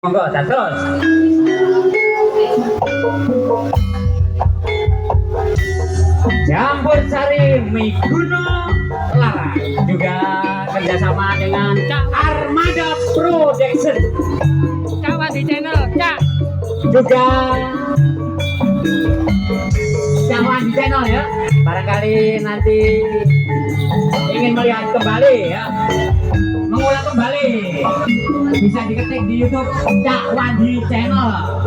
Monggo terus. Campur Sari Miguno Lara juga kerjasama dengan Armada Production. Kawan di channel Cak Juga kawan di channel ya. Barangkali nanti ingin melihat kembali ya, mengulang kembali, bisa diketik di YouTube Cak Wandi Channel.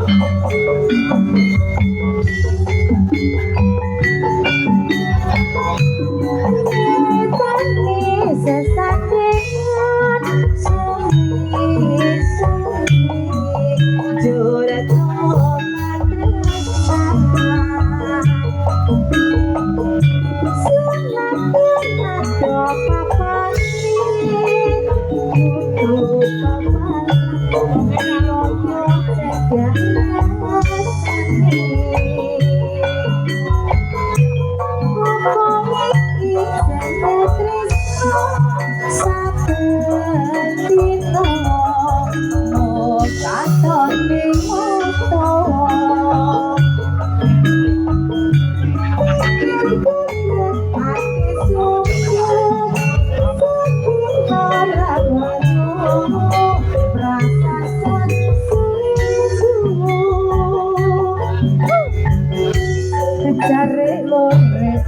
Cari lore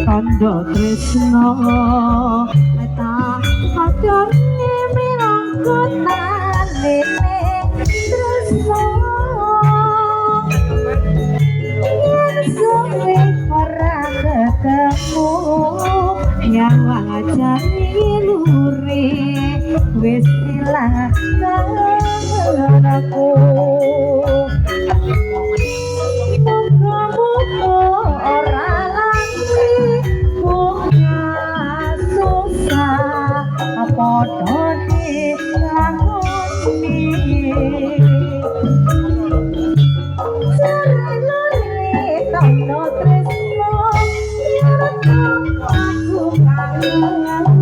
kondo tresno eta padane milangkotane tresno yen suwe ora ketemu nyawa jane lure wis ilang kangenku. Aku